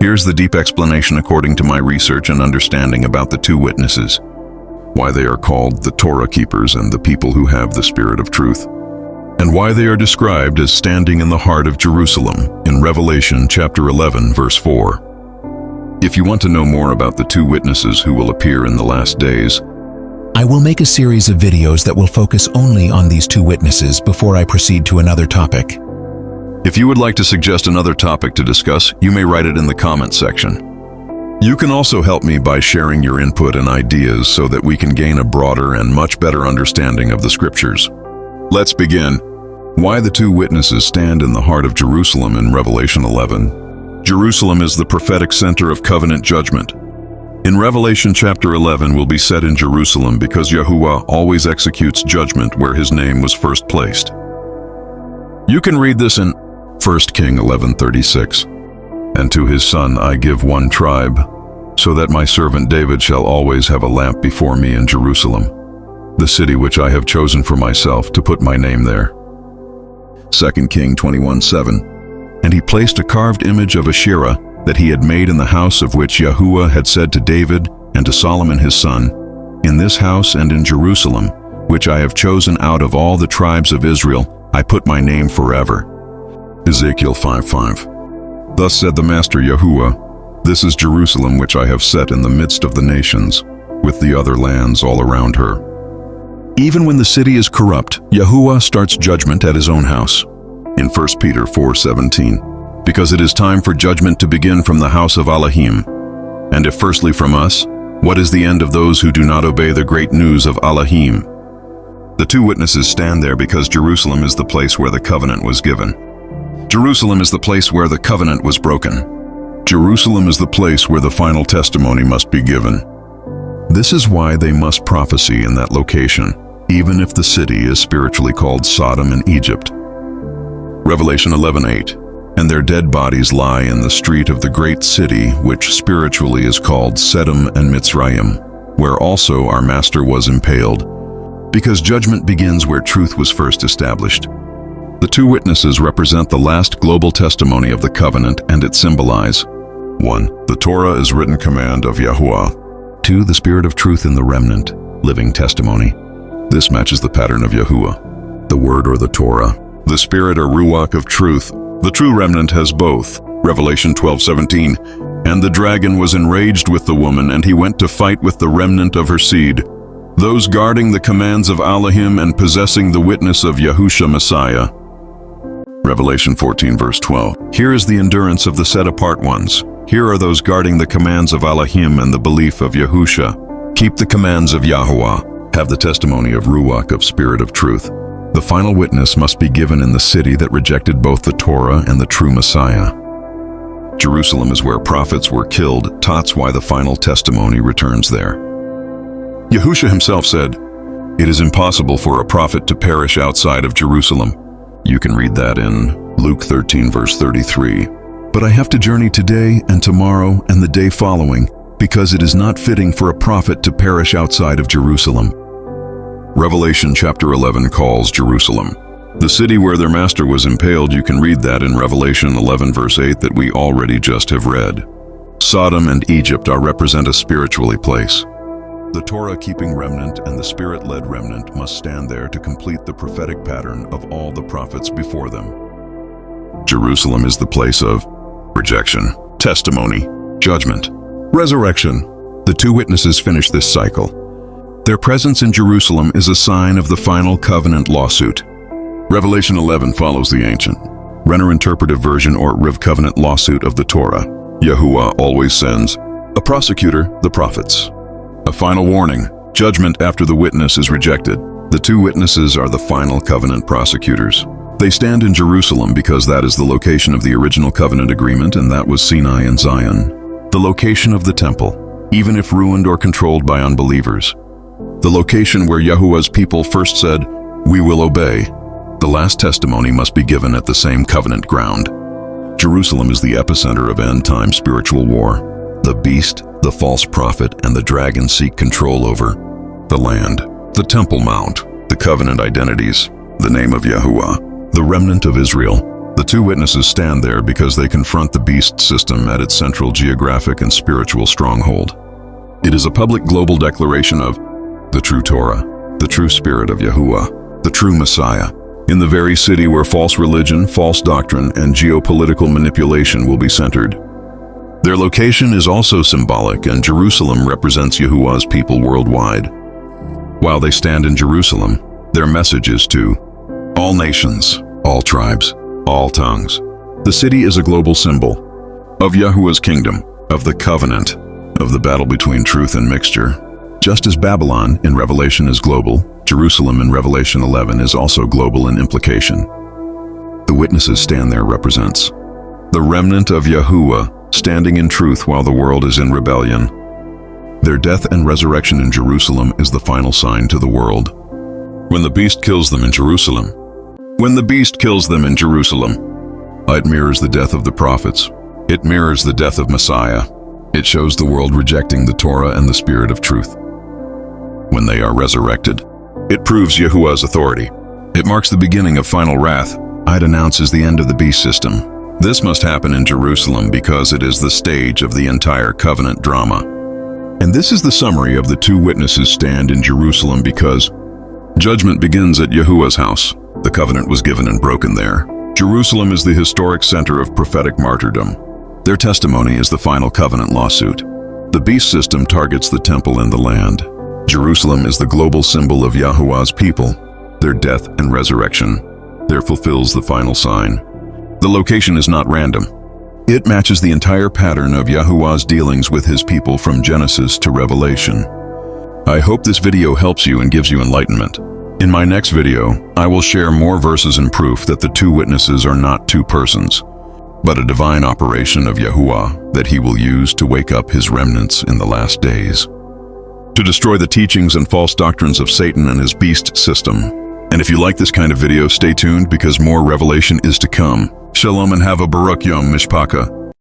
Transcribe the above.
Here's the deep explanation according to my research and understanding about the two witnesses, why they are called the Torah keepers and the people who have the Spirit of truth, and why they are described as standing in the heart of Jerusalem in Revelation chapter 11, verse 4. If you want to know more about the two witnesses who will appear in the last days, I will make a series of videos that will focus only on these two witnesses before I proceed to another topic. if you would like to suggest another topic to discuss, you may write it in the comment section. You can also help me by sharing your input and ideas so that we can gain a broader and much better understanding of the scriptures. Let's begin. Why the two witnesses stand in the heart of Jerusalem in Revelation 11. Jerusalem is the prophetic center of covenant judgment. In Revelation chapter 11 will be set in Jerusalem because Yahuwah always executes judgment where his name was first placed. You can read this in 1 King 11:36. And to his son I give one tribe, so that my servant David shall always have a lamp before me in Jerusalem, the city which I have chosen for myself to put my name there. 2 King 21:7. And he placed a carved image of Asherah that he had made in the house of which Yahuwah had said to David and to Solomon his son, in this house and in Jerusalem, which I have chosen out of all the tribes of Israel, I put my name forever. Ezekiel 5:5. Thus said the Master Yahuwah, this is Jerusalem which I have set in the midst of the nations, with the other lands all around her. Even when the city is corrupt, Yahuwah starts judgment at his own house. In 1 Peter 4:17, because it is time for judgment to begin from the house of Elohim. And if firstly from us, what is the end of those who do not obey the great news of Elohim? The two witnesses stand there because Jerusalem is the place where the covenant was given. Jerusalem is the place where the covenant was broken. Jerusalem is the place where the final testimony must be given. This is why they must prophesy in that location, even if the city is spiritually called Sodom and Egypt. Revelation 11:8. And their dead bodies lie in the street of the great city, which spiritually is called Sedom and Mitzrayim, where also our Master was impaled, because judgment begins where truth was first established. The two witnesses represent the last global testimony of the covenant, and it symbolize 1. The Torah is written command of Yahuwah. 2. The Spirit of truth in the remnant, living testimony. This matches the pattern of Yahuwah, the Word or the Torah, the Spirit or Ruach of truth. The true remnant has both. Revelation 12:17. And the dragon was enraged with the woman, and he went to fight with the remnant of her seed, those guarding the commands of Elohim and possessing the witness of Yahushua Messiah. Revelation 14 verse 12. Here is the endurance of the set-apart ones. Here are those guarding the commands of Elohim and the belief of Yahushua. Keep the commands of Yahuwah. Have the testimony of Ruach of Spirit of truth. The final witness must be given in the city that rejected both the Torah and the true Messiah. Jerusalem is where prophets were killed. That's why the final testimony returns there. Yahushua himself said, it is impossible for a prophet to perish outside of Jerusalem. You can read that in Luke 13 verse 33. But I have to journey today and tomorrow and the day following, because it is not fitting for a prophet to perish outside of Jerusalem. Revelation chapter 11 calls Jerusalem the city where their Master was impaled. You can read that in Revelation 11 verse 8 that we already just have read. Sodom and Egypt are represent a spiritually place. The Torah-keeping remnant and the Spirit-led remnant must stand there to complete the prophetic pattern of all the prophets before them. Jerusalem is the place of rejection, testimony, judgment, resurrection. The two witnesses finish this cycle. Their presence in Jerusalem is a sign of the final covenant lawsuit. Revelation 11 follows the ancient Renner interpretive version or Riv covenant lawsuit of the Torah. Yahuwah always sends a prosecutor, the prophets. A final warning, judgment after the witness is rejected. The two witnesses are the final covenant prosecutors. They stand in Jerusalem because that is the location of the original covenant agreement, and that was Sinai and Zion. The location of the temple, even if ruined or controlled by unbelievers. The location where Yahuwah's people first said, we will obey. The last testimony must be given at the same covenant ground. Jerusalem is the epicenter of end-time spiritual war. The beast, the false prophet, and the dragon seek control over the land, the Temple Mount, the covenant identities, the name of Yahuwah, the remnant of Israel, The two witnesses stand there because they confront the beast system at its central geographic and spiritual stronghold. It is a public global declaration of the true Torah, the true spirit of Yahuwah, the true Messiah, in the very city where false religion, false doctrine, and geopolitical manipulation will be centered. Their location is also symbolic, and Jerusalem represents Yahuwah's people worldwide. While they stand in Jerusalem, their message is to all nations, all tribes, all tongues. The city is a global symbol of Yahuwah's kingdom, of the covenant, of the battle between truth and mixture. Just as Babylon in Revelation is global, Jerusalem in Revelation 11 is also global in implication. The witnesses stand there represents the remnant of Yahuwah standing in truth while the world is in rebellion. Their death and resurrection in Jerusalem is the final sign to the world. When the beast kills them in Jerusalem, it mirrors the death of the prophets. It mirrors the death of Messiah. It shows the world rejecting the Torah and the spirit of truth. When they are resurrected, it proves Yahuwah's authority. It marks the beginning of final wrath. It announces the end of the beast system. This must happen in Jerusalem because it is the stage of the entire covenant drama. And this is the summary of the two witnesses stand in Jerusalem because judgment begins at Yahuwah's house. The covenant was given and broken there. Jerusalem is the historic center of prophetic martyrdom. Their testimony is the final covenant lawsuit. The beast system targets the temple and the land. Jerusalem is the global symbol of Yahuwah's people. Their death and resurrection there fulfills the final sign. The location is not random. It matches the entire pattern of Yahuwah's dealings with his people from Genesis to Revelation. I hope this video helps you and gives you enlightenment. In my next video, I will share more verses and proof that the two witnesses are not two persons, but a divine operation of Yahuwah that he will use to wake up his remnants in the last days, to destroy the teachings and false doctrines of Satan and his beast system. And if you like this kind of video, stay tuned because more revelation is to come. Shalom and have a Baruch Yom Mishpacha.